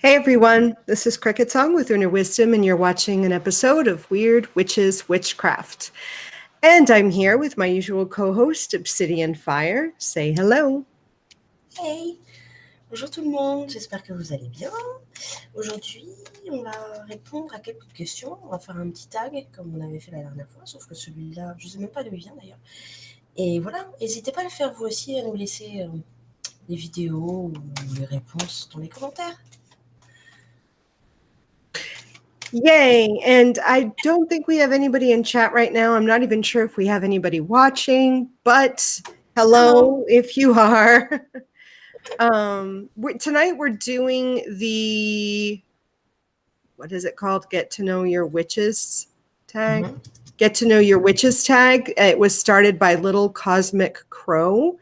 Hey everyone, this is CricketSong with Inner Wisdom, and you're watching an episode of Weird Witches Witchcraft. And I'm here with my usual co-host, Obsidian Fire. Say hello. Hey, bonjour tout le monde, j'espère que vous allez bien. Aujourd'hui, on va répondre à quelques questions. On va faire un petit tag comme on avait fait la dernière fois, sauf que celui-là, je ne sais même pas d'où il vient d'ailleurs. Et voilà, n'hésitez pas à le faire vous aussi, à nous laisser des vidéos ou les réponses dans les commentaires. Yay! And I don't think we have anybody in chat right now. I'm not even sure if we have anybody watching, but hello if you are. Tonight we're doing the, what is it called? Get to know your witches tag. Mm-hmm. Get to know your witches tag. It was started by Little Cosmic Crow.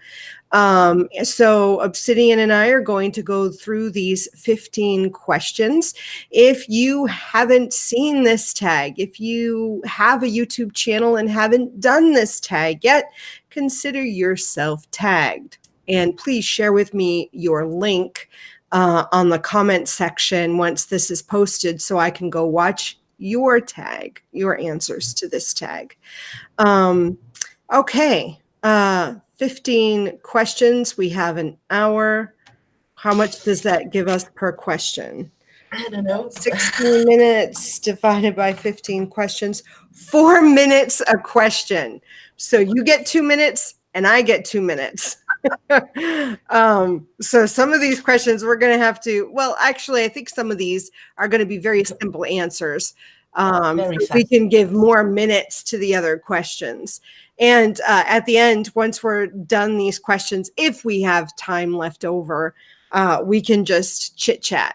So Obsidian and I are going to go through these 15 questions. If you haven't seen this tag, if you have a YouTube channel and haven't done this tag yet, consider yourself tagged. And please share with me your link on the comment section once this is posted so I can go watch your tag, your answers to this tag. Okay. 15 questions. We have an hour. How much does that give us per question? I don't know. 16 minutes divided by 15 questions. 4 minutes a question. So you get 2 minutes and I get 2 minutes. So some of these questions we're going to have to, well, actually, I think some of these are going to be very simple answers. We can give more minutes to the other questions. And at the end, once we're done these questions, if we have time left over, we can just chit chat.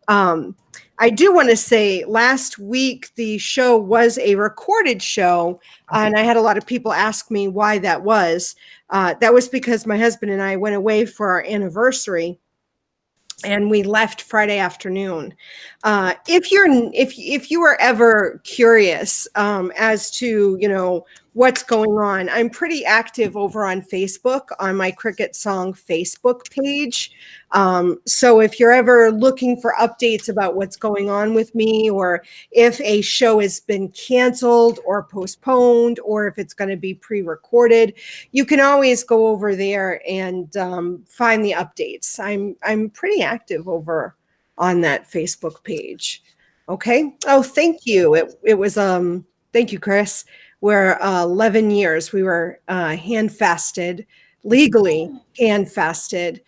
I do want to say last week, the show was a recorded show, and I had a lot of people ask me why that was. That was because my husband and I went away for our anniversary, and we left Friday afternoon. If you are ever curious as to what's going on, I'm pretty active over on Facebook on my CricketSong Facebook page. So if you're ever looking for updates about what's going on with me, or if a show has been canceled or postponed, or if it's going to be pre-recorded, you can always go over there and find the updates. I'm pretty active over on that Facebook page. Okay. Oh, thank you. It was thank you, Chris. We're 11 years. We were hand fasted, legally hand fasted,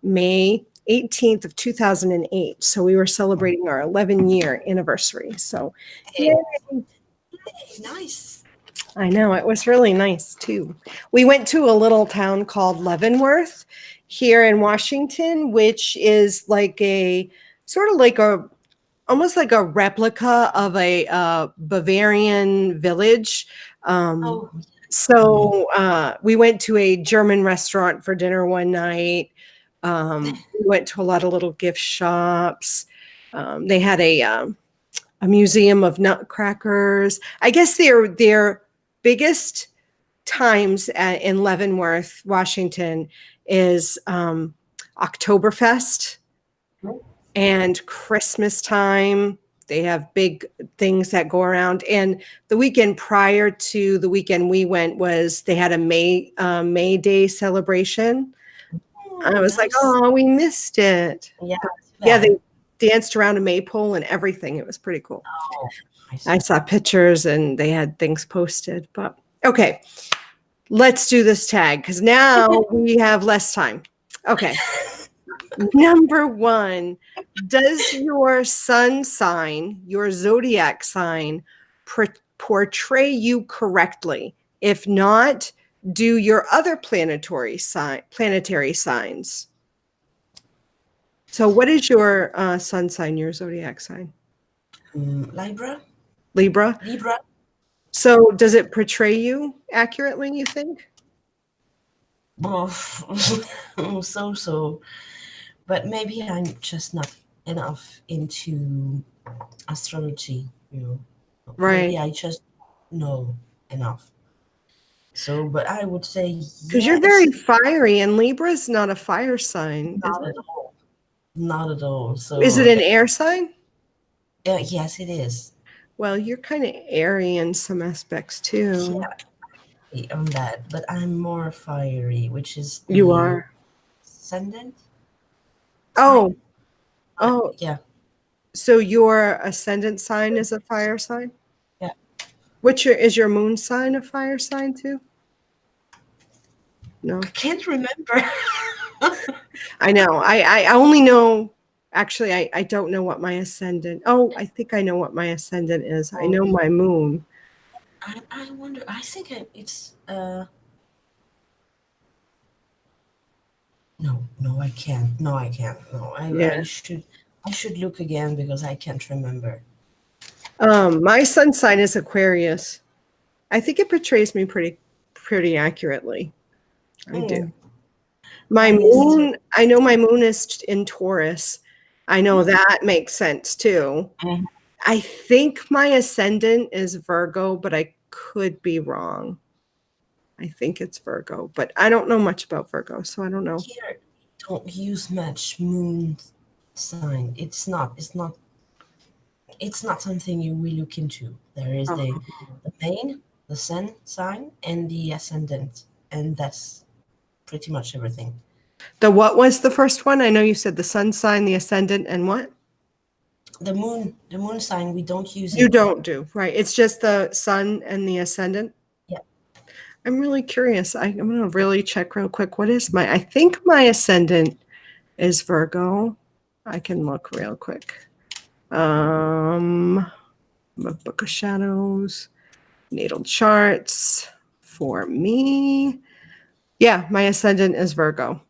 May 18th of 2008. So we were celebrating our 11-year anniversary. So hey, nice. I know, it was really nice too. We went to a little town called Leavenworth here in Washington, which is like a sort of like a almost like a replica of a Bavarian village. So we went to a German restaurant for dinner one night. We went to a lot of little gift shops. They had a museum of nutcrackers. I guess their biggest times in Leavenworth, Washington, is Oktoberfest and Christmas time. They have big things that go around. And the weekend prior to the weekend we went they had a May Day celebration. I was like, oh, we missed it. Yeah, they danced around a maypole and everything. It was pretty cool. Oh, I saw pictures and they had things posted. But okay, let's do this tag because now we have less time. Okay. Number 1, does your sun sign, your zodiac sign, portray you correctly? If not, do your other planetary signs. So what is your sun sign, your zodiac sign? Libra. Libra? So does it portray you accurately, you think? So. But maybe I'm just not enough into astrology, Right. Maybe I just know enough. So, but I would say because you're very fiery, and Libra's not a fire sign. Not at all. not at all. So is it an air sign? yes, it is. Well, you're kind of airy in some aspects too. Yeah, on that, but I'm more fiery, which is You the are. ascendant. Oh, Sign. oh. Yeah. So your ascendant sign is a fire sign? Yeah. Is your moon sign a fire sign too? No. I can't remember. I know. I only know, actually, I don't know what my ascendant. Oh, I think I know what my ascendant is. I know my moon. I wonder. I think it's no, I can't. No, I can't. No, Yeah. I should look again because I can't remember. My sun sign is Aquarius. I think it portrays me pretty accurately. I do. My Mine is moon, I know my moon is in Taurus. I know that makes sense too. I think my ascendant is Virgo, but I could be wrong. I think it's Virgo, but I don't know much about Virgo, so I don't know. here. Don't use much moon sign. It's not something you will look into. There is the main, the sun sign, and the ascendant, and that's pretty much everything. The what was the first one? I know you said the sun sign, the ascendant, and what? The moon sign, we don't use You it. don't do, right? It's just the sun and the ascendant. Yeah. I'm really curious. I'm going to really check real quick. I think my ascendant is Virgo. I can look real quick. Book of Shadows, natal charts for me. Yeah, my ascendant is Virgo.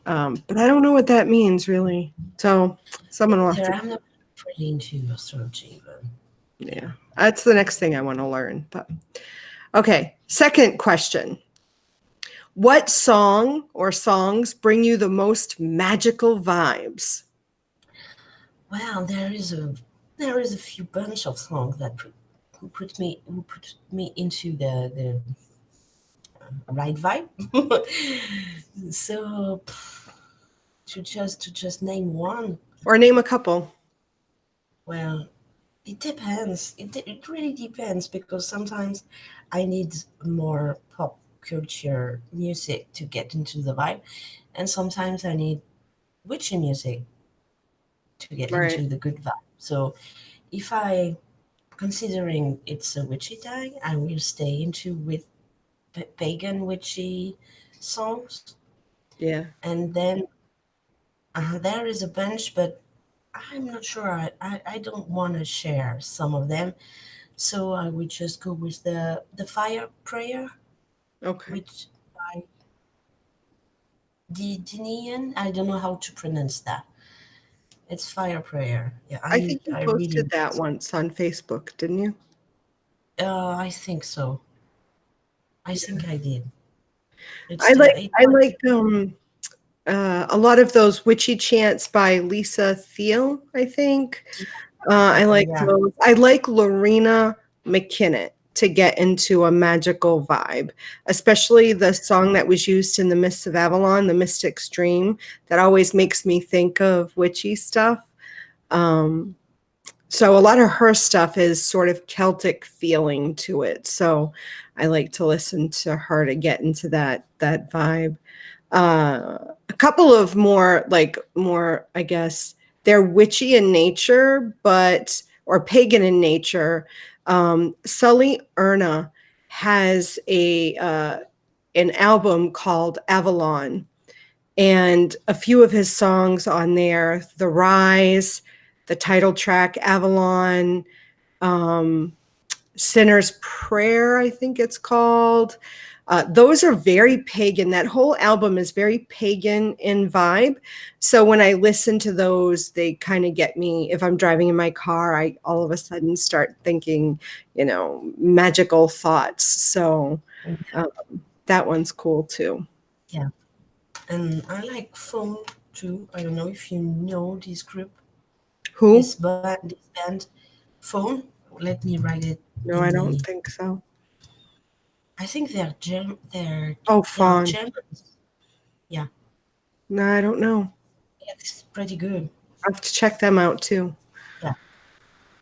But I don't know what that means really. So someone will have to. I'm not pretty into astrology, but Yeah, that's the next thing I want to learn. But okay, second question. What song or songs bring you the most magical vibes? well, there is a few bunch of songs that put me into the right vibe. So to just name one, Or name a couple. well, it depends. It really depends because sometimes I need more pop culture music to get into the vibe, and sometimes I need witchy music to get Right. into the good vibe. So if I considering it's a witchy tag, I will stay into with pagan witchy songs, Yeah. and then there is a bunch, but I'm not sure. I don't want to share some of them, so I would just go with the fire prayer, Okay. which by Dinian. I don't know how to pronounce that. It's fire prayer. Yeah, I think you I really posted that once on Facebook, didn't you? I think so. I think I did. I It's like it I was like a lot of those witchy chants by Lisa Thiel, I think. I like yeah. those. I like Lorena McKinnon to get into a magical vibe, especially the song that was used in The Mists of Avalon, The Mystic's Dream. That always makes me think of witchy stuff. Um, so a lot of her stuff is sort of Celtic feeling to it. So I like to listen to her to get into that vibe. A couple of more, I guess they're witchy in nature, or pagan in nature. Sully Erna has an album called Avalon, and a few of his songs on there, The Rise, the title track, Avalon, um, Sinner's Prayer, I think it's called. Those are very pagan. That whole album is very pagan in vibe. So when I listen to those, they kind of get me. If I'm driving in my car, I all of a sudden start thinking, magical thoughts. So um, that one's cool too. Yeah. And I like phone too. I don't know if you know this group, Who? this band, phone. Let me write it No, in I don't the. think so. I think Oh, they're Fawn. Germans. Yeah. No, I don't know. Yes. pretty good. I have to check them out too. Yeah.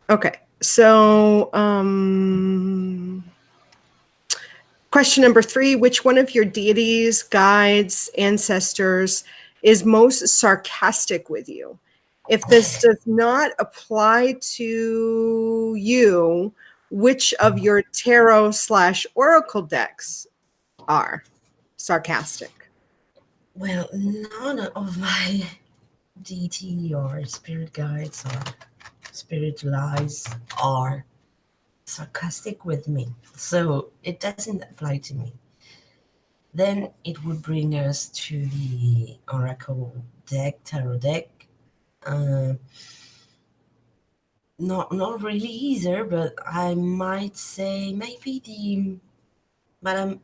Okay. So, question number 3, which one of your deities, guides, ancestors is most sarcastic with you? If this does not apply to you, which of your tarot/oracle decks are sarcastic? Well, none of my deity or spirit guides or spirit lies are sarcastic with me, so it doesn't apply to me. Then it would bring us to the oracle deck, tarot deck. Not really either, but I might say maybe the Madame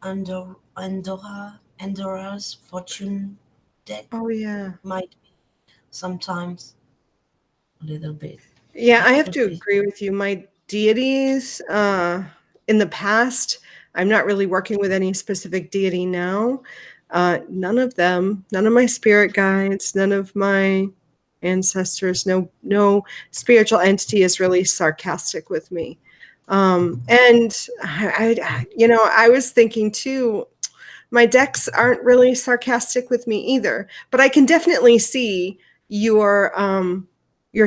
Andora's fortune deck. Oh yeah, might be sometimes a little bit. yeah. It I have could to be. agree with you. My deities, in the past, I'm not really working with any specific deity now. None of them, none of my spirit guides, none of my ancestors, no spiritual entity is really sarcastic with me. And I was thinking too, my decks aren't really sarcastic with me either, but I can definitely see your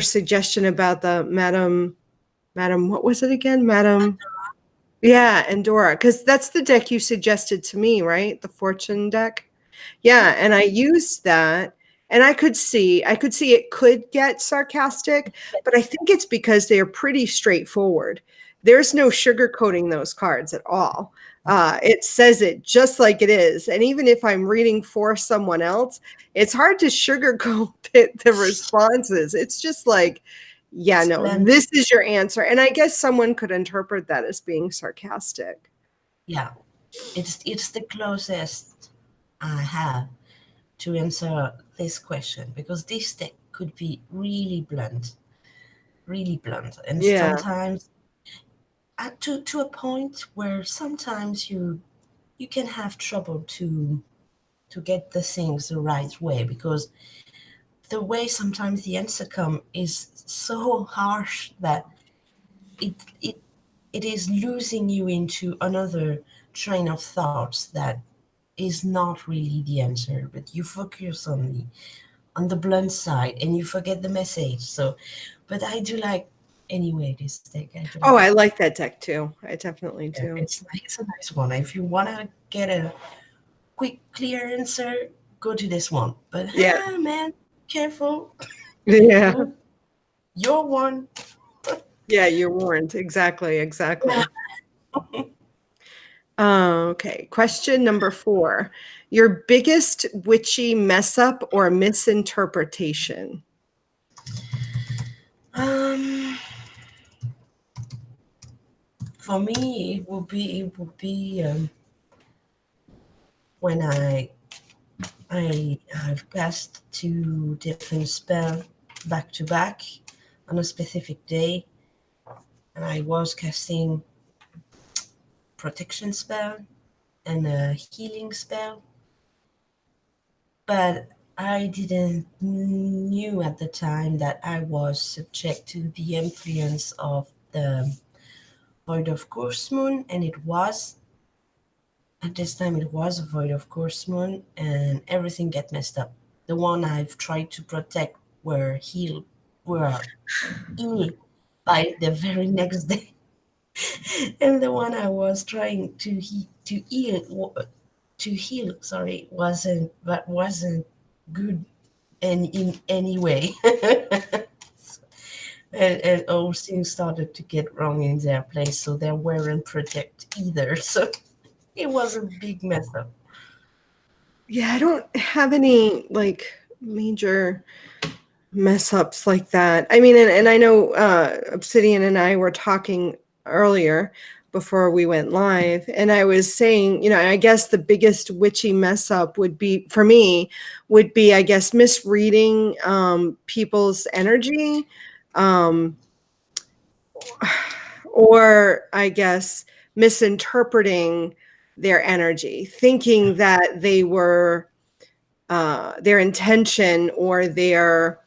suggestion about the Madam, what was it again? Madam, yeah, Andorra, because that's the deck you suggested to me, right? The fortune deck. Yeah, and I used that, and I could see it could get sarcastic, but I think it's because they are pretty straightforward. There's no sugarcoating those cards at all. It says it just like it is, and even if I'm reading for someone else, it's hard to sugarcoat the responses. It's just like, yeah, no, Splendid. this is your answer, and I guess someone could interpret that as being sarcastic. Yeah, it's the closest I have to answer this question, because this deck could be really blunt, and Yeah. sometimes to a point where sometimes you can have trouble to get the things the right way, because the way sometimes the answer come is so harsh that it it it is losing you into another train of thoughts that is not really the answer, but you focus on the blunt side and you forget the message. So, but I do like, anyway, this deck. I do Oh, like I it. like that deck too. I definitely Yeah, do. it's a nice one. If you wanna get a quick, clear answer, go to this one. But Yeah. man, careful. Yeah. You're one. Yeah, you're warned. Exactly. Okay. Question number 4. Your biggest witchy mess up or misinterpretation? Um, for me, it would be when I've cast 2 different spells back to back on a specific day, and I was casting protection spell and a healing spell, but I didn't knew at the time that I was subject to the influence of the void of course moon, and it was at this time it was a void of course moon, and everything get messed up. The one I've tried to protect were healed by the very next day. And the one I was trying to heal, sorry, wasn't good in any way. And all things started to get wrong in their place, so they weren't protect either. So it was a big mess up. Yeah, I don't have any like major mess ups like that. I mean, and I know Obsidian and I were talking earlier before we went live, and I was saying, I guess the biggest witchy mess up would be for me would be, I guess, misreading people's energy, um, or I guess misinterpreting their energy, thinking that they were their intention or their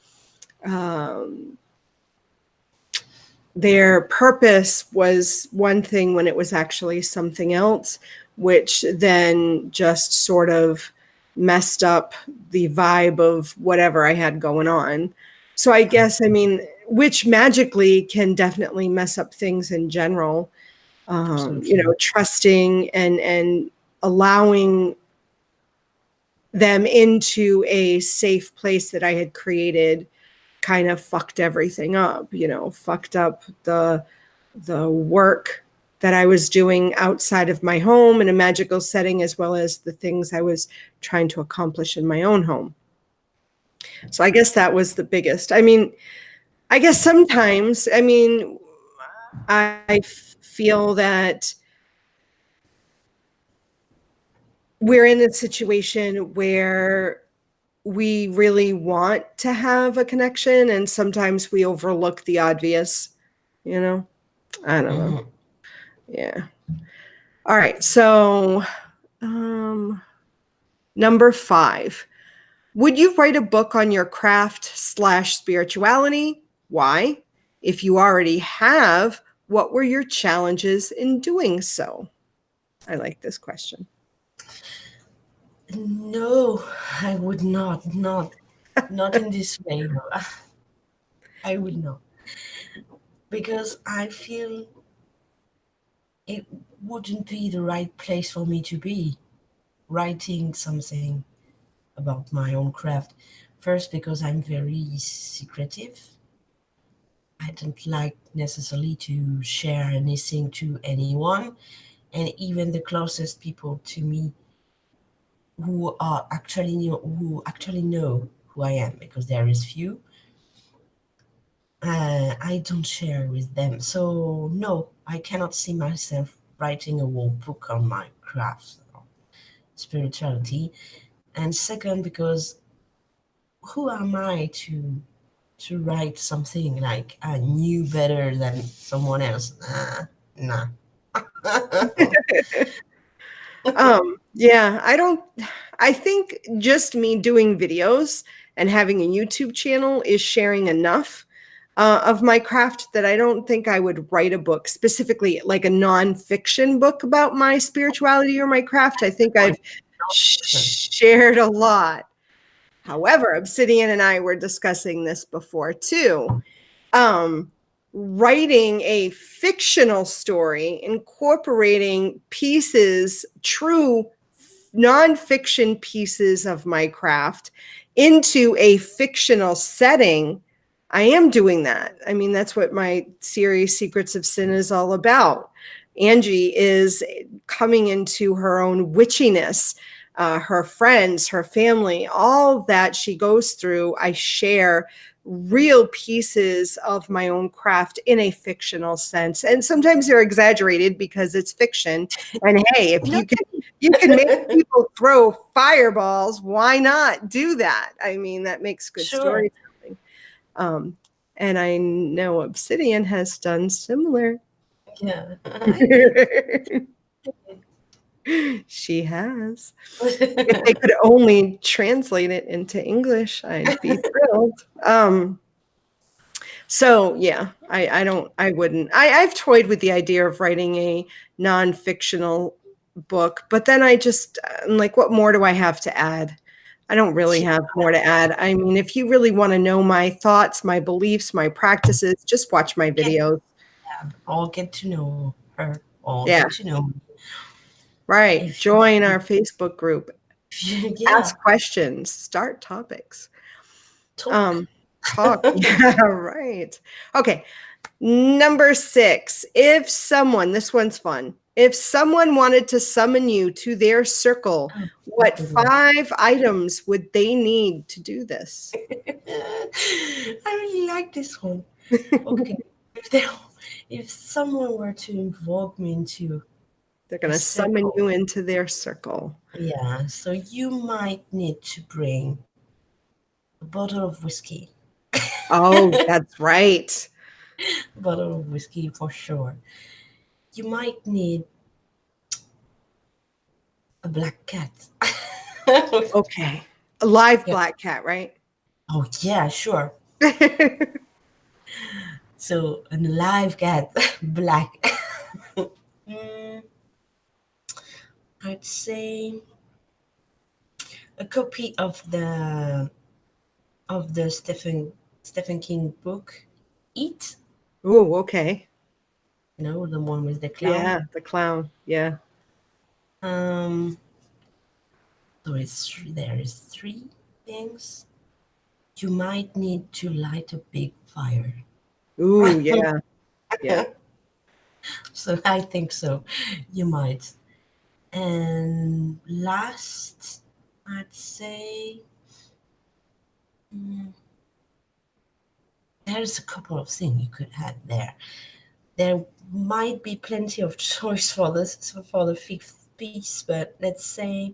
their purpose was one thing when it was actually something else, which then just sort of messed up the vibe of whatever I had going on. So I guess, I mean, which magically can definitely mess up things in general. You know, trusting and allowing them into a safe place that I had created kind of fucked everything up, you know, fucked up the work that I was doing outside of my home in a magical setting, as well as the things I was trying to accomplish in my own home. So I guess that was the biggest. I mean, I guess sometimes, I mean, I feel that we're in a situation where we really want to have a connection, and sometimes we overlook the obvious, you know? I don't know. Yeah. All right. So, number 5. Would you write a book on your craft / spirituality? Why? If you already have, what were your challenges in doing so? I like this question. No, I would not in this way. No. I would not, because I feel it wouldn't be the right place for me to be writing something about my own craft. First, because I'm very secretive. I don't like necessarily to share anything to anyone, and even the closest people to me who actually know who I am, because there is few. I don't share with them. So no, I cannot see myself writing a whole book on my craft or spirituality. And second, because who am I to write something like I knew better than someone else? Nah. Yeah, I think just me doing videos and having a YouTube channel is sharing enough of my craft that I don't think I would write a book, specifically like a nonfiction book about my spirituality or my craft. I think I've shared a lot. However, Obsidian and I were discussing this before too. Writing a fictional story, incorporating pieces, true nonfiction pieces of my craft into a fictional setting. I am doing that. I mean, that's what my series Secrets of Sin is all about. Angie is coming into her own witchiness, her friends, her family, all that she goes through. I share real pieces of my own craft in a fictional sense. And sometimes they're exaggerated because it's fiction. And hey, if you can make people throw fireballs, why not do that? I mean, that makes good Sure. storytelling. And I know Obsidian has done similar. Yeah. She has. If they could only translate it into English, I'd be thrilled. So yeah, I wouldn't. I've toyed with the idea of writing a non-fictional book, but then I'm like, what more do I have to add? I don't really have more to add. I mean, if you really want to know my thoughts, my beliefs, my practices, just watch my videos. I'll get to know her. I'll Yeah. get to know me. Right. Join our Facebook group. Yeah. Ask questions. Start topics. Talk. Talk. Yeah, right. Okay. Number 6. This one's fun. If someone wanted to summon you to their circle, what 5 items would they need to do this? I really like this one. Okay. If someone were to invoke me into They're going to summon you into their circle. Yeah, so you might need to bring a bottle of whiskey. Oh, that's right. A bottle of whiskey for sure. You might need a black cat. Okay. A live black cat, right? Oh, yeah, sure. So an alive cat, black. Mm, I'd say a copy of the Stephen King book, It. Oh, okay. The one with the clown. Yeah, the clown. Yeah. Um, so there is three things. You might need to light a big fire. Ooh, yeah. Yeah. So I think so. You might. And last, I'd say mm, there's a couple of things you could add there. There might be plenty of choice for the fifth piece, but let's say,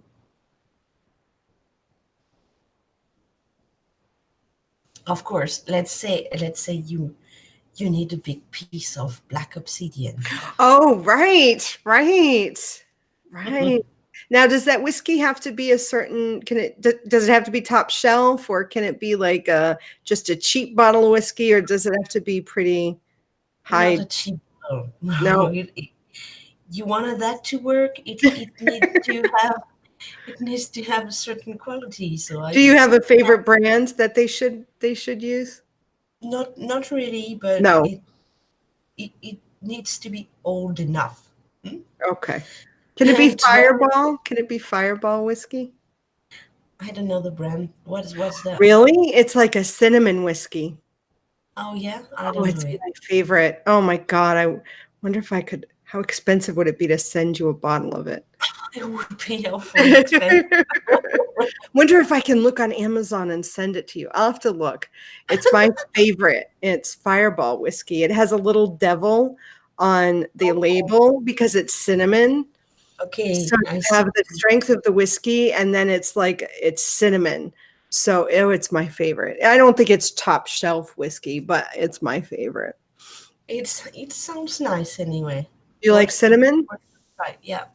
of course, let's say you need a big piece of black obsidian. Oh, right. Right. Now, does that whiskey have to be a certain, does it have to be top shelf, or can it be like just a cheap bottle of whiskey, or does it have to be pretty Not high? a cheap bottle. No. No, you wanted that to work. It needs to have a certain quality. So I Do you have a think favorite brand that they should use? not really, but No. it needs to be old enough. Hmm? Okay. Can it be And very, Fireball? Can it be Fireball whiskey? I don't know the brand. What's that? Really? It's like a cinnamon whiskey. Oh yeah, I Oh, don't know it's it. my favorite. Oh my God. I wonder if I could, how expensive would it be to send you a bottle of it? It would be awfully expensive. Wonder if I can look on Amazon and send it to you. I'll have to look. It's my favorite. It's Fireball whiskey. It has a little devil on the Oh, label because it's cinnamon. okay, So I you see. have the strength of the whiskey, and then it's cinnamon. So it's my favorite. I don't think it's top shelf whiskey, but it's my favorite. It sounds nice anyway. You like cinnamon? Right? Yeah.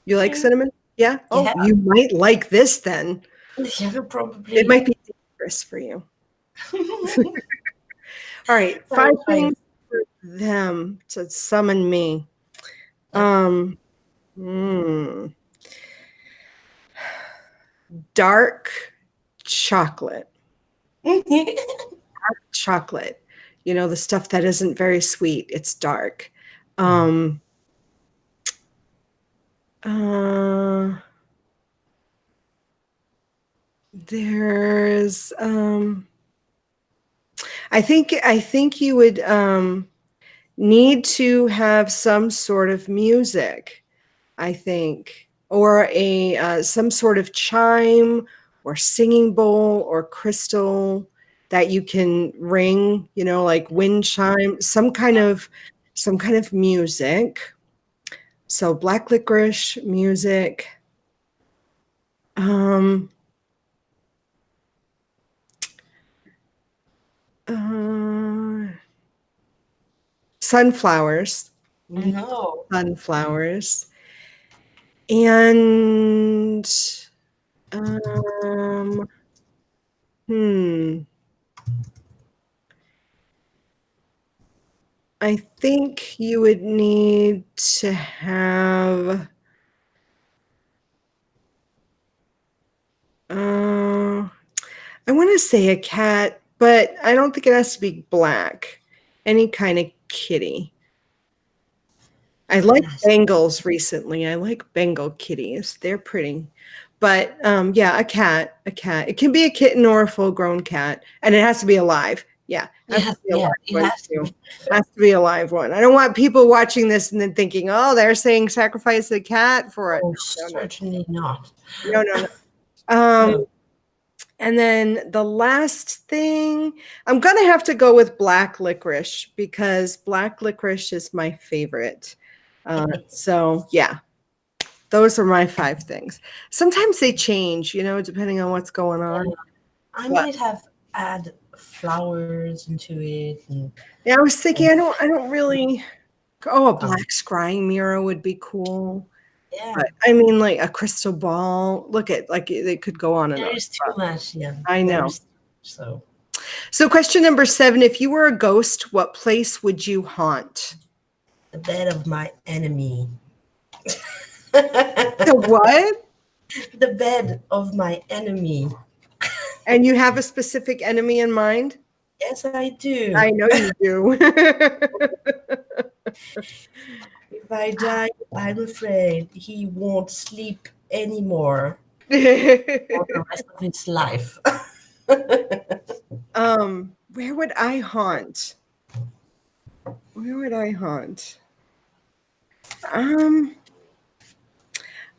You like Mm, cinnamon? Yeah. Oh, yeah. you might like this then. Yeah, It probably. might be dangerous for you. All right, I five will try things it. for them to summon me. Yep. Um, hmm, dark chocolate. Chocolate. The stuff that isn't very sweet. It's dark. Um, uh, there's I think you would need to have some sort of music, I think, or a some sort of chime or singing bowl or crystal that you can ring, like wind chime, some kind of music. So black licorice music. Um, uh, sunflowers. Need No. sunflowers. And um, hmm. I think you would need to have I want to say a cat, but I don't think it has to be black. Any kind of kitty. I like Nice. Bengals recently. I like Bengal kitties. They're pretty. But yeah, a cat, a cat. It can be a kitten or a full-grown cat, and it has to be alive. Yeah, it has Yeah, to be a yeah, live it one has to too. be. Has to be a live one. I don't want people watching this and then thinking, "Oh, they're saying sacrifice a cat for it." Oh, No, no, certainly not. no, no, no. Um, No. and then the last thing, I'm gonna have to go with black licorice because black licorice is my favorite. So yeah, those are my five things. Sometimes they change, depending on what's going Yeah, on. I But might have add flowers into it and yeah, I was thinking, and I don't really. Oh, a um, black scrying mirror would be cool. yeah, But I mean, like a crystal ball. Look at like it could go on and there on. is too much. Yeah, I there know. is so. So question number 7, if you were a ghost, what place would you haunt? The bed of my enemy. The what? The bed of my enemy. And you have a specific enemy in mind? Yes, I do. I know you do. If I die, I'm afraid he won't sleep anymore for the rest of his life. Where would I haunt? Where would I haunt? I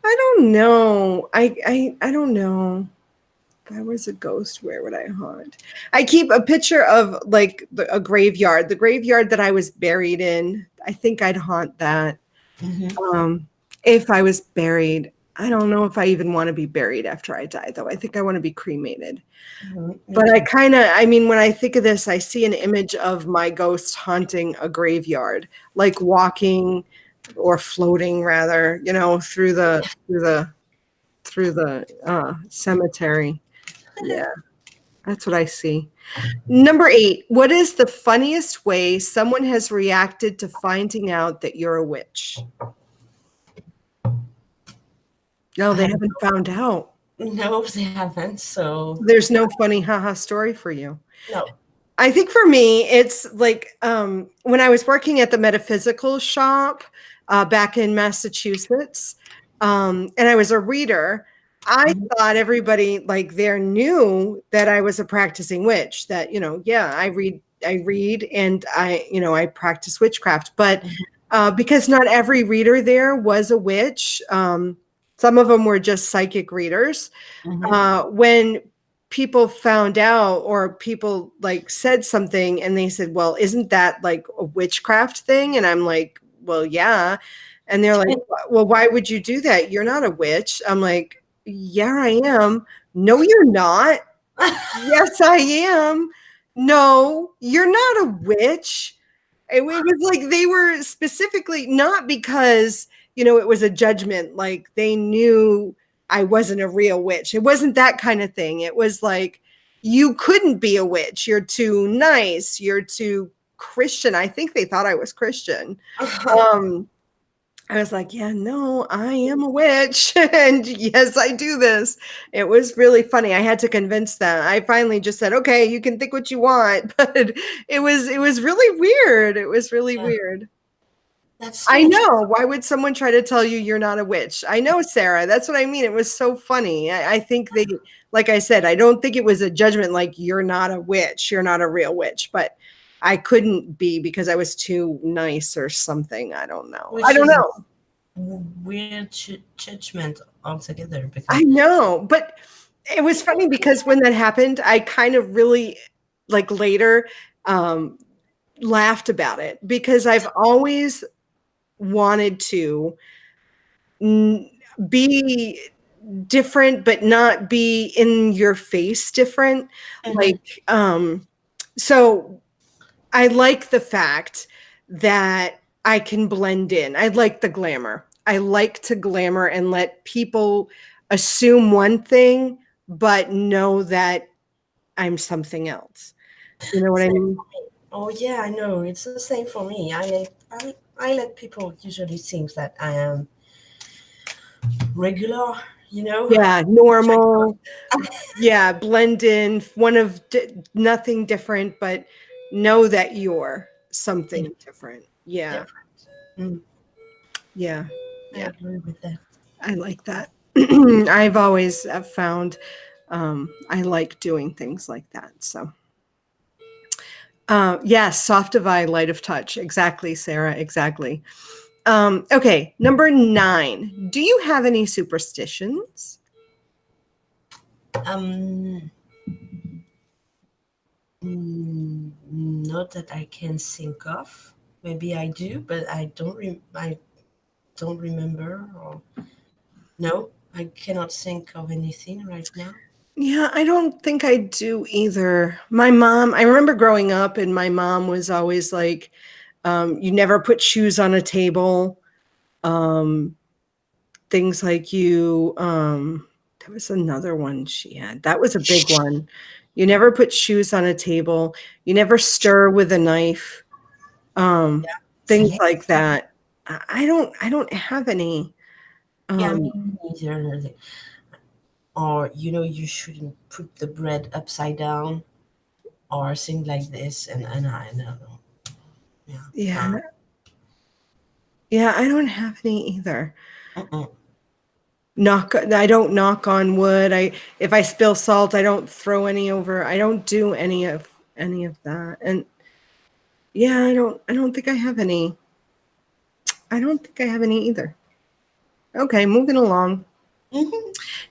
don't know. I don't know. If I was a ghost, where would I haunt? I keep a picture of like a graveyard, the graveyard that I was buried in. I think I'd haunt that. If I was buried. I don't know if I even want to be buried after I die, though. I think I want to be cremated. But I mean, when I think of this, I see an image of my ghost haunting a graveyard, like walking or floating rather, through the cemetery. Yeah, that's what I see. Number 8, what is the funniest way someone has reacted to finding out that you're a witch? No, they haven't found out. No, they haven't. So there's no funny haha story for you. No. I think for me, it's like when I was working at the metaphysical shop back in Massachusetts, and I was a reader. I thought everybody like there knew that I was a practicing witch, that, I read and I practice witchcraft, but because not every reader there was a witch, some of them were just psychic readers. When people found out, or people like said something and they said, well, isn't that like a witchcraft thing? And I'm like, well, yeah. And they're like, well, why would you do that? You're not a witch. I'm like, yeah, I am. No, you're not. Yes, I am. No, you're not a witch. It was like they were specifically not because, it was a judgment. Like they knew I wasn't a real witch. It wasn't that kind of thing. It was like, you couldn't be a witch. You're too nice. You're too Christian. I think they thought I was Christian. I was like, yeah, no, I am a witch. And yes, I do this. It was really funny. I had to convince them. I finally just said, okay, you can think what you want. But it was really weird. It was really weird. That's I know. Why would someone try to tell you you're not a witch? I know, Sarah. That's what I mean. It was so funny. I think they, like I said, I don't think it was a judgment like you're not a witch. You're not a real witch. But I couldn't be because I was too nice or something. I don't know. I don't know. Weird judgment altogether. Because I know. But it was funny because when that happened, I kind of really, like later, laughed about it because I've always wanted to be different but not be in your face different. Like so I like the fact that I can blend in. I like the glamour. I like to glamour and let people assume one thing but know that I'm something else. You know what I mean? Oh yeah, I know. It's the same for me. I let people usually think that I am regular, Yeah, normal. Yeah, blend in, one of nothing different, but know that you're something different. Yeah. Yeah. I agree with that. I like that. I've always found I like doing things like that. So yes, soft of eye, light of touch. Exactly, Sarah. Exactly. Okay, number 9. Do you have any superstitions? Not that I can think of. Maybe I do, but I don't remember. Or no, I cannot think of anything right now. Yeah, I don't think I do either. My mom, I remember growing up and my mom was always like, you never put shoes on a table. Things like there was another one she had. That was a big one. You never put shoes on a table. You never stir with a knife. Things like that. I don't have any. Yeah, me neither. Or, you know, you shouldn't put the bread upside down or things like this. And I know. Yeah. Yeah, I don't have any either. I don't knock on wood. If I spill salt, I don't throw any over. I don't do any of that. And yeah, I don't think I have any. I don't think I have any either. Okay, moving along.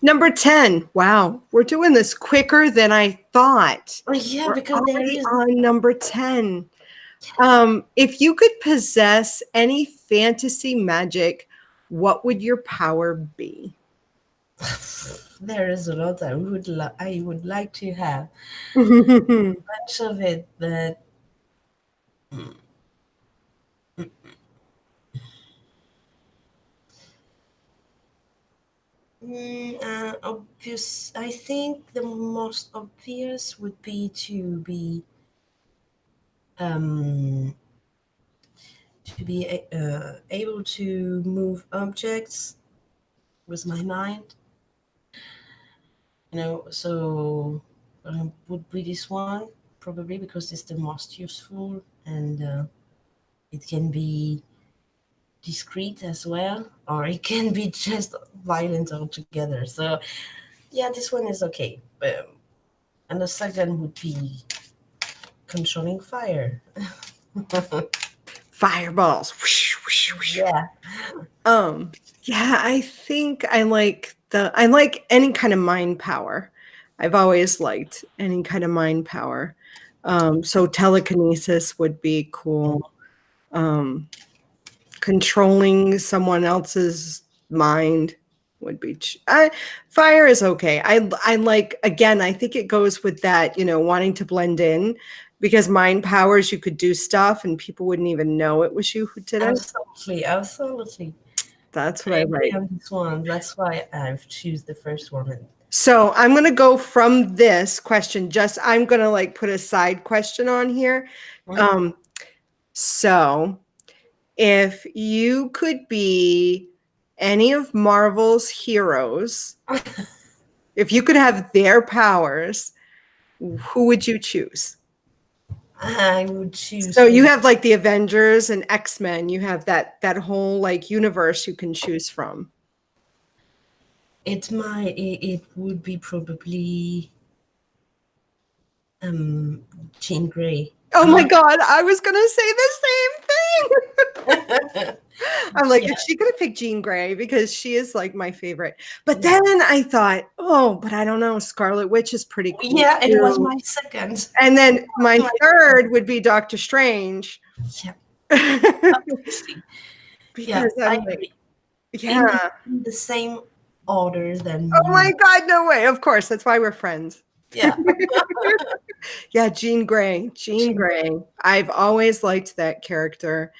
Number 10. Wow, we're doing this quicker than I thought. Oh, yeah, we're because there is on number 10. If you could possess any fantasy magic, what would your power be? There is a lot I would like to have. Much of it, but obvious. I think the most obvious would be to be able to move objects with my mind. You know, so would be this one probably because it's the most useful, and it can be discreet as well, or it can be just violent altogether. So yeah, this one is okay. And the second would be controlling fire. Fireballs. Yeah. Yeah, I think I like any kind of mind power. I've always liked any kind of mind power. So telekinesis would be cool. Controlling someone else's mind would be fire is okay. I like, again, I think it goes with that, wanting to blend in, because mind powers, you could do stuff and people wouldn't even know it was you who did it. Absolutely. That's what I like. On this one. That's why I've choose the first one. So I'm going to go from this question. I'm going to like put a side question on here. So if you could be any of Marvel's heroes, if you could have their powers, who would you choose? I would choose. So you have like the Avengers and X-Men. You have that whole like universe you can choose from. It would be probably Jean Grey. Oh my God, I was gonna say the same thing. I'm like, if she could have picked Jean Grey, because she is like my favorite. But then I thought, but I don't know, Scarlet Witch is pretty cool. Yeah, it was my second. And then my third would be Doctor Strange. Yeah. Because I agree. Yeah. In the same order than Oh my God, no way. Of course. That's why we're friends. Yeah. Yeah, Jean Grey. Jean Grey. I've always liked that character.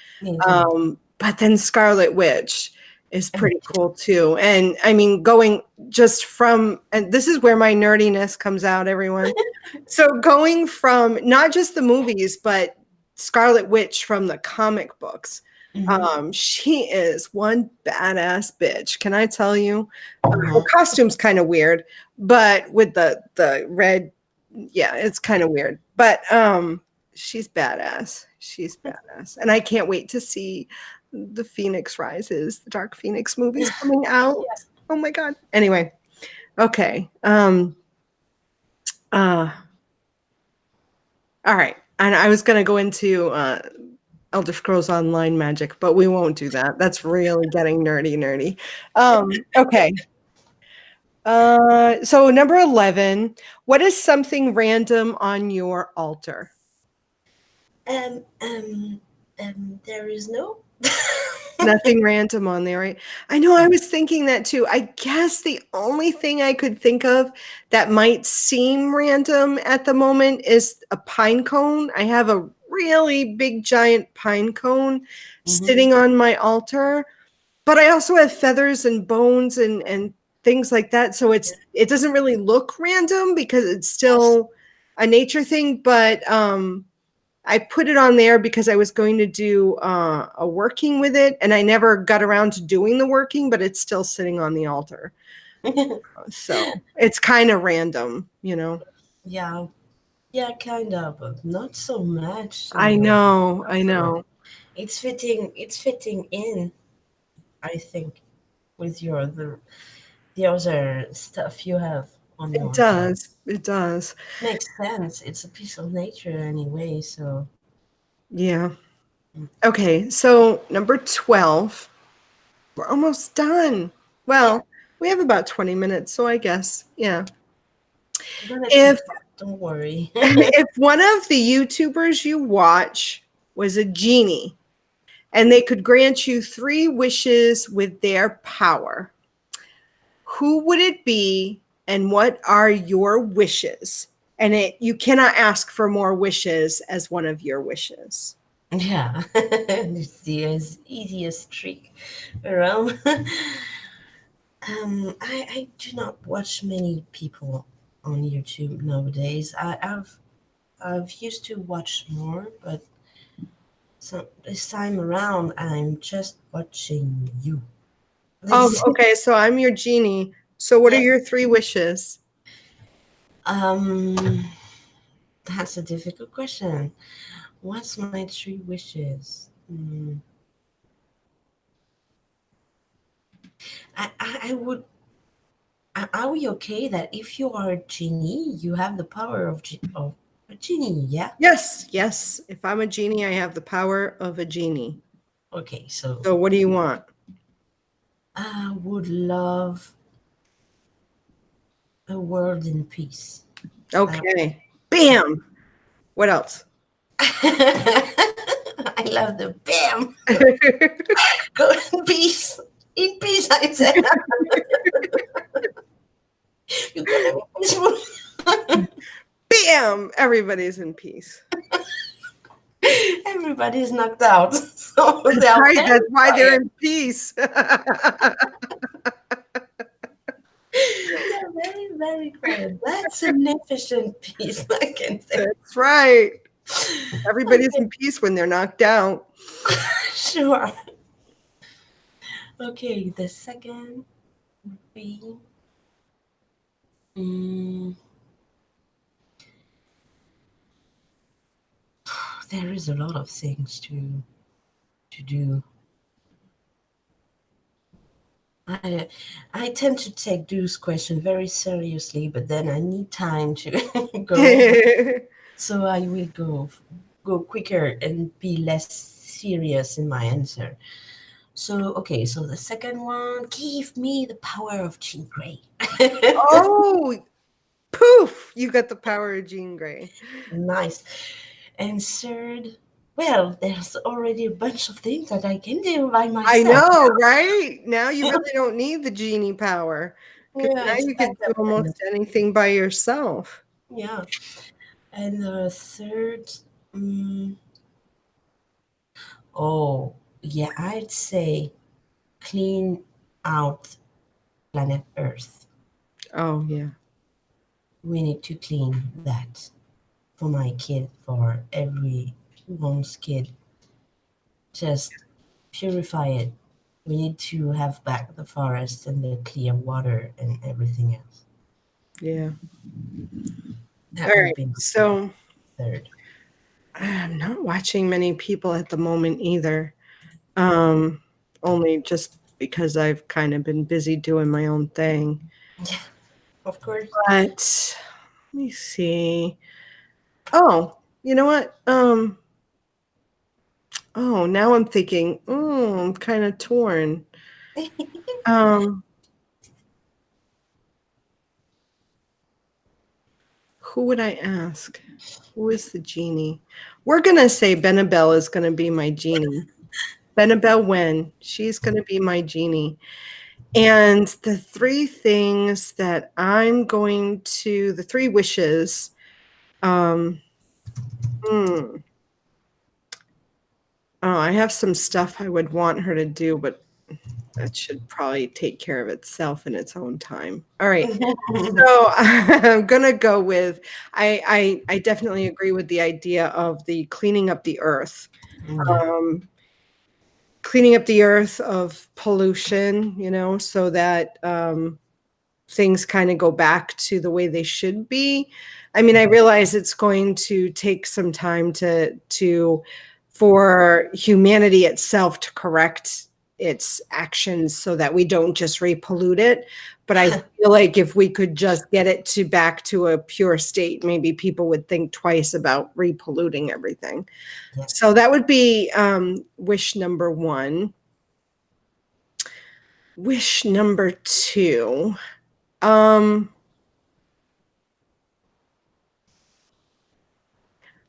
But then Scarlet Witch is pretty cool too. And I mean, going just from, and this is where my nerdiness comes out, everyone. So going from not just the movies, but Scarlet Witch from the comic books. She is one badass bitch. Can I tell you? Her costume's kind of weird, but with the red, yeah, it's kind of weird. But she's badass. She's badass, and I can't wait to see the Phoenix Rises, the Dark Phoenix movies coming out. Oh my God. Anyway, okay. All right, and I was gonna go into Elder Scrolls Online magic, but we won't do that. That's really getting nerdy. Okay. So number 11, what is something random on your altar? There is nothing random on there, right? I know, I was thinking that too. I guess the only thing I could think of that might seem random at the moment is a pine cone. I have a really big giant pine cone sitting on my altar, but I also have feathers and bones and things like that. So it doesn't really look random because it's still a nature thing, but I put it on there because I was going to do a working with it, and I never got around to doing the working, but it's still sitting on the altar. So it's kind of random, you know. Yeah, kind of, but not so much. So I know. It's fitting in, I think, with the other stuff you have on your altar. It does. Makes sense. It's a piece of nature anyway, so. Yeah. Okay, so number 12. We're almost done. Well, we have about 20 minutes, so I guess, yeah. I'm gonna If take that, don't worry. if one of the YouTubers you watch was a genie and they could grant you 3 wishes with their power, who would it be and what are your wishes? And you cannot ask for more wishes as one of your wishes. Yeah, it's the easiest trick around. I do not watch many people on YouTube nowadays. I've used to watch more, but this time around I'm just watching you. Oh, okay. So I'm your genie. So what are Yes. your 3 wishes? Um, that's a difficult question. What's my 3 wishes? I would. Are we okay that if you are a genie, you have the power of a genie? Yeah. Yes, yes. If I'm a genie, I have the power of a genie. Okay, so So what do you want? I would love a world in peace. Okay. Bam. What else? I love the bam. Go in peace. In peace, I said. You're gonna be peaceful. Bam. Everybody's in peace. Everybody's knocked out. So That's they're right. very That's why they're quiet. in peace. They're very, very quiet. That's an efficient piece, I can say. That's right. Everybody's Okay. in peace when they're knocked out. Sure. Okay, the second would be there is a lot of things to do. I tend to take those questions very seriously, but then I need time to go. So I will go quicker and be less serious in my answer. So okay, so the second one, give me the power of Jean Grey. Oh, poof! You got the power of Jean Grey. Nice. And third, well, there's already a bunch of things that I can do by I myself. know, right? Now you really don't need the genie power because Yeah, now it's you can do backup kind of. almost anything by yourself. Yeah. And the third, mm, oh, yeah, I'd say clean out planet Earth. Oh, yeah. We need to clean that for my kid, for everyone's kid. Just purify it. We need to have back the forest and the clear water and everything else. Yeah. That All would right. be my So third. I'm not watching many people at the moment either. Only just because I've kind of been busy doing my own thing. Yeah, of course. But let me see. Oh, you know what? Oh, now I'm thinking, I'm kind of torn. Um, who would I ask? Who is the genie? We're gonna say Benabelle is gonna be my genie. Benabelle Wen. She's gonna be my genie. And the 3 things that the 3 wishes, um, hmm. Oh, I have some stuff I would want her to do, but That should probably take care of itself in its own time. All right. So I'm going to go with, I definitely agree with the idea of the cleaning up the earth. Cleaning up the earth of pollution, so that things kind of go back to the way they should be. I mean, I realize it's going to take some time for humanity itself to correct its actions so that we don't just repollute it. But I feel like if we could just get it back to a pure state, maybe people would think twice about repolluting everything. Yes. So that would be wish number 1. Wish number 2.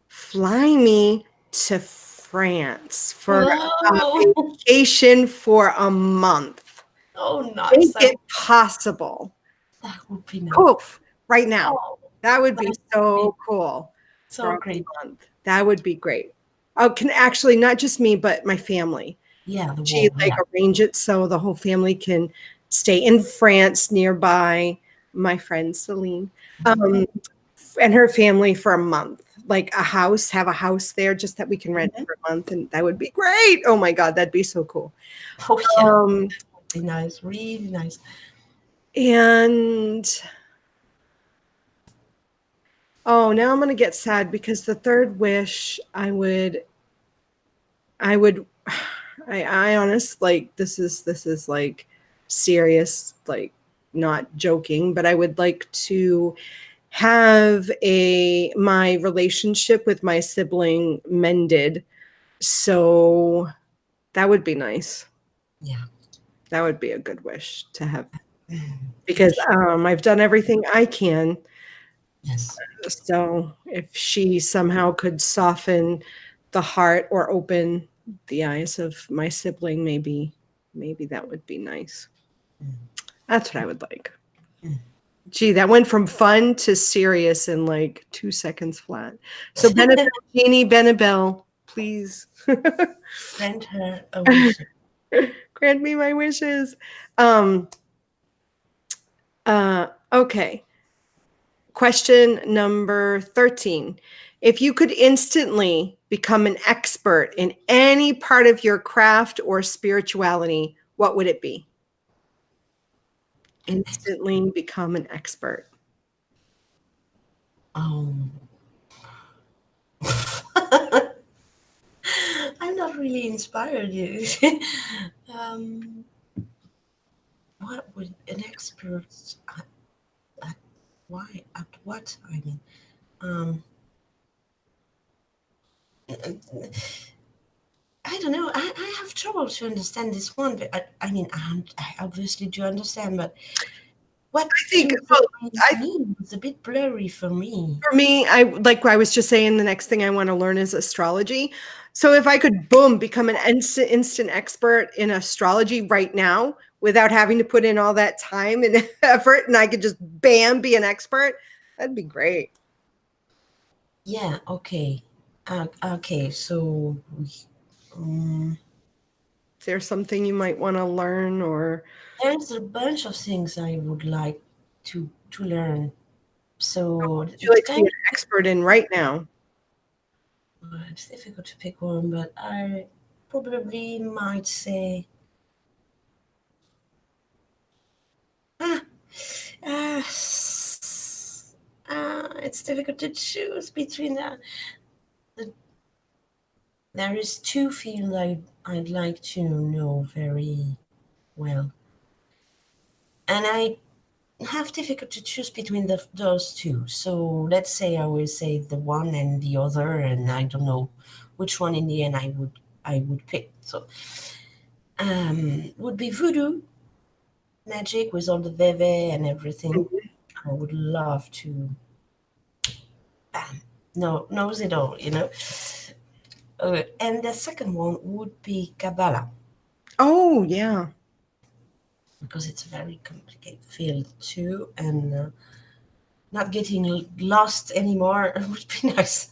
Fly me to France for a vacation for a month. Oh, nice. Make it possible. That would be nice. Poof, right now. That would be so cool. So great. That would be great. Oh, can actually not just me, but my family. Yeah, she arrange it so the whole family can stay in France nearby. My friend Celine, and her family for a month. Like have a house there just that we can rent for a month, and that would be great. Oh my God, that'd be so cool. Oh yeah, that would be nice, really nice. And now I'm gonna get sad because the third wish I honest, like this is like serious, like not joking, but I would like to have my relationship with my sibling mended. So that would be nice. Yeah. That would be a good wish to have, because I've done everything I can. Yes. So if she somehow could soften the heart or open the eyes of my sibling, maybe that would be nice. That's what I would like. Gee, that went from fun to serious in like 2 seconds flat. So Benabel, Jeannie Benabel, please grant her a wish. Grant me my wishes. Okay. Question number 13. If you could instantly become an expert in any part of your craft or spirituality, what would it be? Instantly become an expert. I'm not really inspired. What would an expert at what? I mean, I don't know. I have trouble to understand this one, but I mean, I obviously do understand, but what I think it's a bit blurry for me. For me, I was just saying, the next thing I want to learn is astrology. So if I could, boom, become an instant expert in astrology right now without having to put in all that time and effort, and I could just, bam, be an expert, that'd be great. Yeah, okay. Okay, so is there something you might want to learn? Or there's a bunch of things I would like to learn. So what would you like to be an expert in right now? It's difficult to pick one, but I probably might say it's difficult to choose between there is 2 fields I'd like to know very well, and I have difficult to choose between those 2. So let's say I will say the one and the other, and I don't know which one in the end I would pick. So would be voodoo magic with all the veve and everything. I would love to knows it all, and the second one would be Kabbalah. Oh yeah, because it's a very complicated field too, and not getting lost anymore would be nice.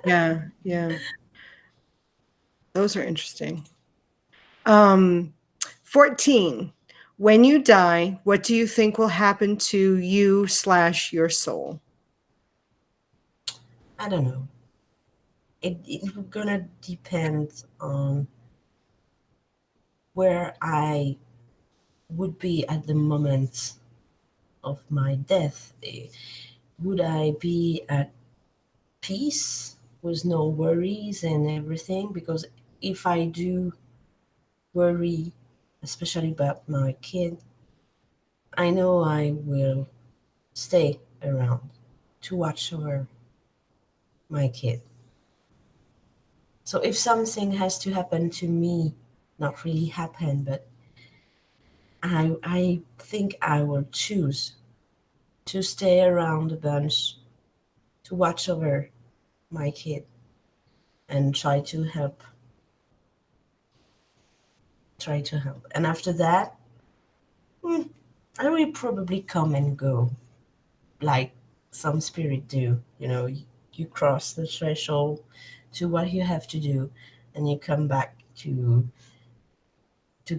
yeah, those are interesting. 14. When you die, what do you think will happen to you / your soul? I don't know. It's gonna depend on where I would be at the moment of my death. Would I be at peace with no worries and everything? Because if I do worry, especially about my kid, I know I will stay around to watch over my kid. So if something has to happen to me, not really happen, but I think I will choose to stay around a bunch to watch over my kid and try to help. And after that, I will probably come and go like some spirit do. You cross the threshold to what you have to do, and you come back to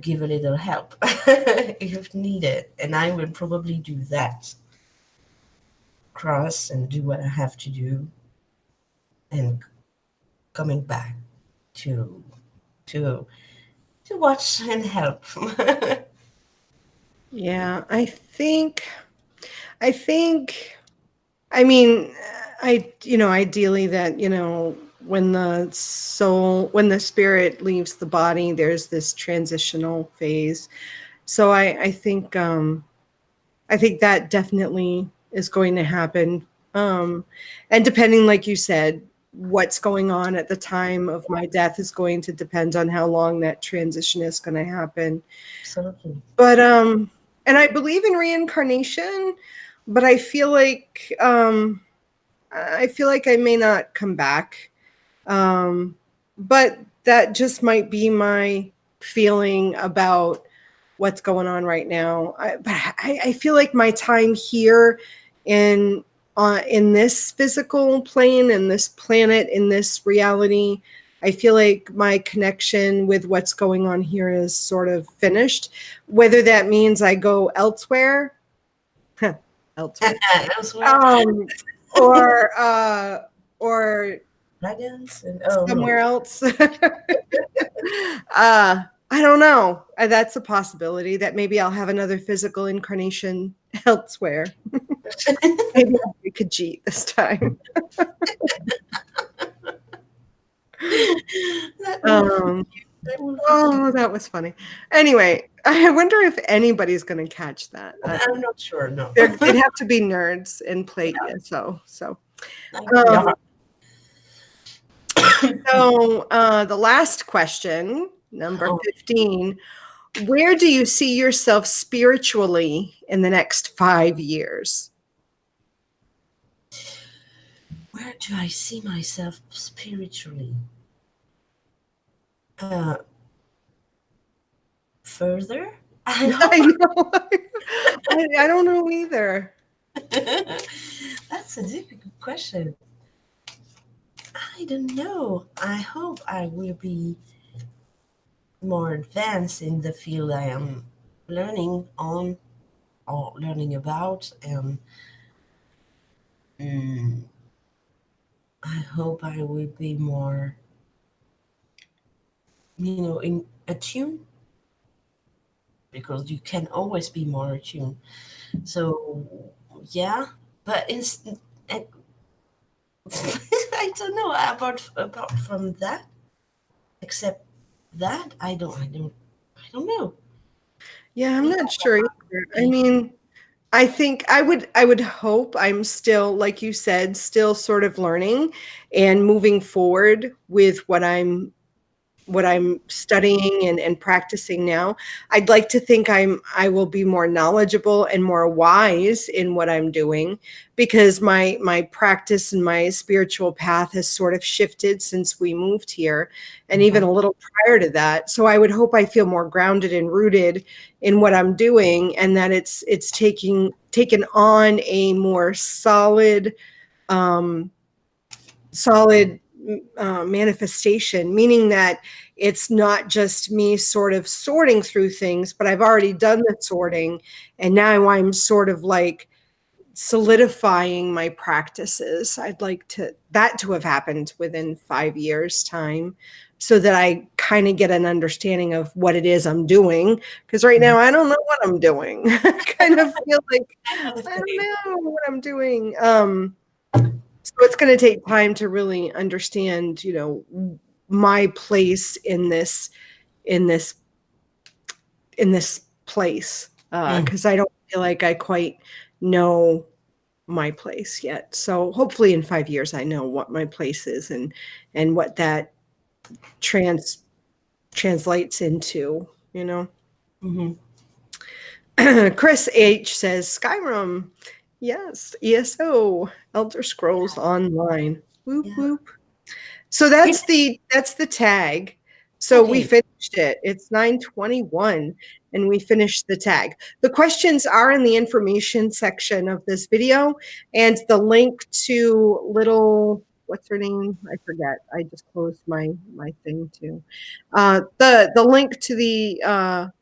give a little help if needed. And I will probably do that. Cross and do what I have to do, and coming back to to to watch and help. Yeah, I mean, ideally that, when the spirit leaves the body, there's this transitional phase. So I think that definitely is going to happen. And depending, like you said, what's going on at the time of my death is going to depend on how long that transition is going to happen. Absolutely. But and I believe in reincarnation, but I feel like I may not come back. But that just might be my feeling about what's going on right now. I feel like my time here in this physical plane, in this planet, in this reality, I feel like my connection with what's going on here is sort of finished. Whether that means I go elsewhere, elsewhere, Elsewhere, or dragons, and somewhere else. I don't know. That's a possibility that maybe I'll have another physical incarnation elsewhere. Maybe I'll be Khajiit this time. That was funny. Anyway, I wonder if anybody's going to catch that. I'm not sure. No, They'd have to be nerds and play ESO. So, the last question, number 15. Where do you see yourself spiritually in the next 5 years? Where do I see myself spiritually? Further? I know. I don't know either. That's a difficult question. I don't know. I hope I will be more advanced in the field I am learning on or learning about, and I hope I will be more, in attune, because you can always be more attuned. So yeah, but I don't know apart from that. Except that, I don't know. Yeah, I'm not sure either. I mean, I think I would hope I'm still, like you said, still sort of learning and moving forward with what I'm studying and practicing now. I'd like to think I will be more knowledgeable and more wise in what I'm doing, because my practice and my spiritual path has sort of shifted since we moved here, and even a little prior to that. So I would hope I feel more grounded and rooted in what I'm doing, and that it's taken on a more solid manifestation, meaning that it's not just me sort of sorting through things, but I've already done the sorting, and now I'm sort of like solidifying my practices. I'd like that to have happened within 5 years' time, so that I kind of get an understanding of what it is I'm doing. Because right now I don't know what I'm doing. I kind of feel like I don't know what I'm doing. So it's going to take time to really understand, my place in this place, because I don't feel like I quite know my place yet. So hopefully in 5 years I know what my place is, and what that translates into. Chris H says Skyrim. Yes, ESO, Elder Scrolls Online. Whoop whoop. So that's the tag. So we finished it. It's 9:21 and we finished the tag. The questions are in the information section of this video, and the link to little, what's her name? I forget. I just closed my thing too. The link to the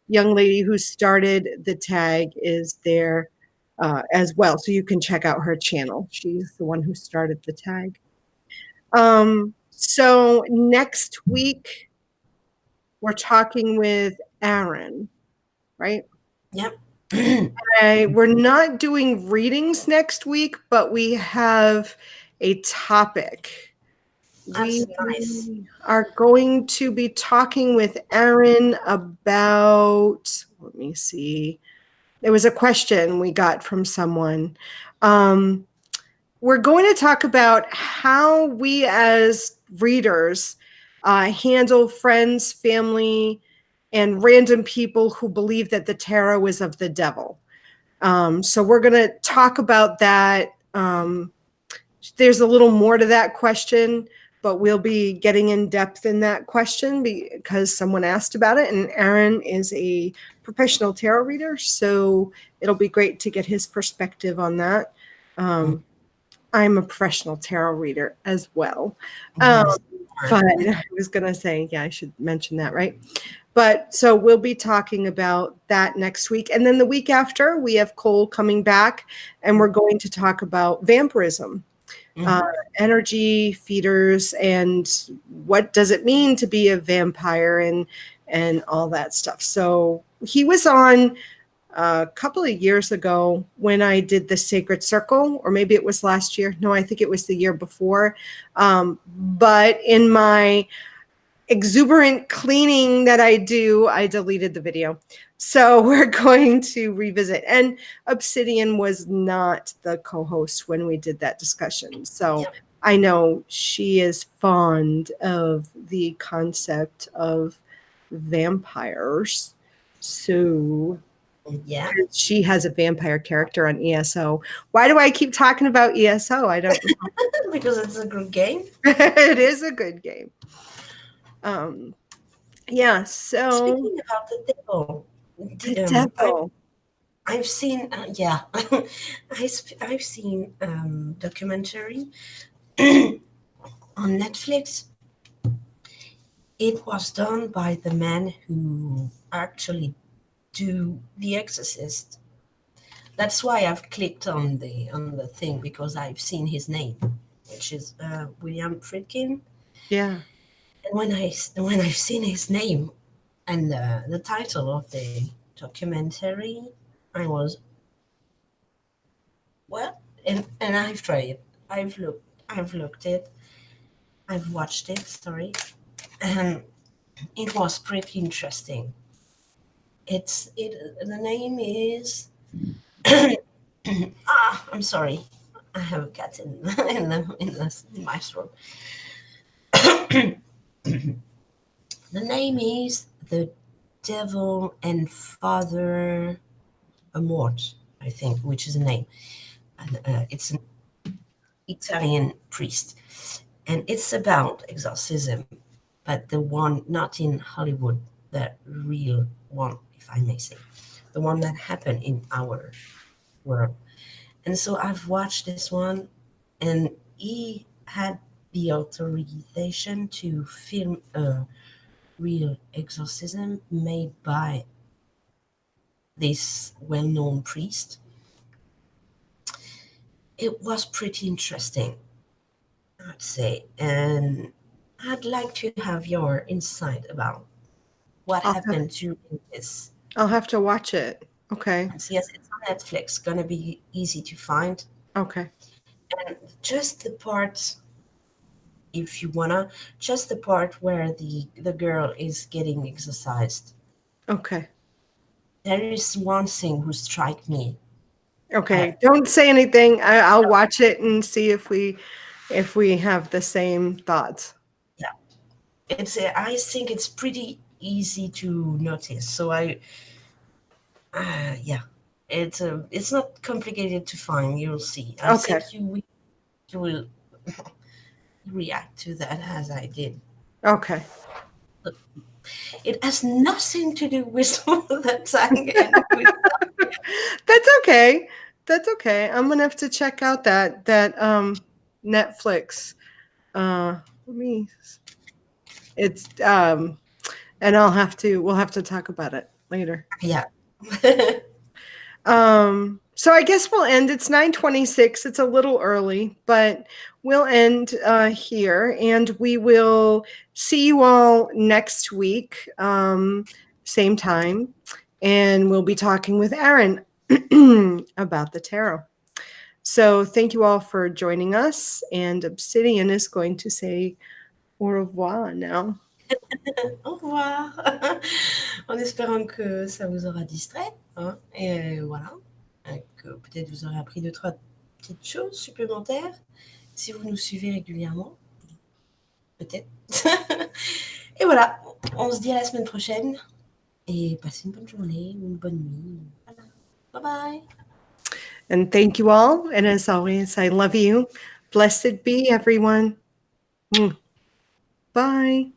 young lady who started the tag is there as well. So you can check out her channel. She's the one who started the tag. So next week we're talking with Aaron, right? Yep. We're not doing readings next week, but we have a topic. That's nice. We are going to be talking with Aaron about, let me see. There was a question we got from someone. We're going to talk about how we as readers handle friends, family, and random people who believe that the tarot is of the devil. So we're going to talk about that. There's a little more to that question, but we'll be getting in depth in that question because someone asked about it, and Aaron is a professional tarot reader, so it'll be great to get his perspective on that. I'm a professional tarot reader as well. But I was going to say, yeah, I should mention that, right? But so we'll be talking about that next week. And then the week after, we have Cole coming back, and we're going to talk about vampirism, energy feeders, and what does it mean to be a vampire, and all that stuff. So he was on a couple of years ago when I did the Sacred Circle, or maybe it was last year. No, I think it was the year before. But in my exuberant cleaning that I do, I deleted the video. So we're going to revisit. And Obsidian was not the co-host when we did that discussion. So I know she is fond of the concept of vampires. So yeah, she has a vampire character on ESO. Why do I keep talking about ESO? I don't know. Because it's a good game. It is a good game. Yeah, so speaking about the devil, the devil. I've seen I've seen documentary on Netflix. It was done by the man who actually do The Exorcist. That's why I've clicked on the thing, because I've seen his name, which is William Friedkin. Yeah. And when I've seen his name and the title of the documentary, I was, what? And I've tried it. I've looked it. I've watched it. Sorry, and it was pretty interesting. The name is I'm sorry. I have a cat in my throat. The name is The Devil and Father Amort, I think, which is a name. And it's an Italian priest. And it's about exorcism, but the one not in Hollywood, the real one, if I may say, the one that happened in our world. And so I've watched this one, and he had the authorization to film a real exorcism made by this well-known priest. It was pretty interesting, I'd say, and I'd like to have your insight about what happened during this. I'll have to watch it. Okay. Yes, it's on Netflix. Gonna be easy to find. Okay. And just the part, if you wanna, just the part where the girl is getting exorcised. Okay. There is one thing who strike me. Okay. Don't say anything. I'll watch it and see if we have the same thoughts. Yeah, I think it's pretty easy to notice. So yeah, it's not complicated to find. You'll see. I think you will react to that as I did. Okay. It has nothing to do with the tag. That's okay. That's okay. I'm gonna have to check out that Netflix. It's and we'll have to talk about it later. Yeah. So I guess we'll end. It's 9:26. It's a little early, but we'll end here, and we will see you all next week, same time, and we'll be talking with Aaron about the tarot. So thank you all for joining us, and Obsidian is going to say au revoir now. Au revoir. En espérant que ça vous aura distrait. Hein, et voilà. Que peut-être vous aurez appris 2-3 petites choses supplémentaires. Si vous nous suivez régulièrement. Peut-être. Et voilà. On se dit à la semaine prochaine. Et passez une bonne journée ou une bonne nuit. Voilà. Bye bye. And thank you all. And as always, I love you. Blessed be everyone. Bye.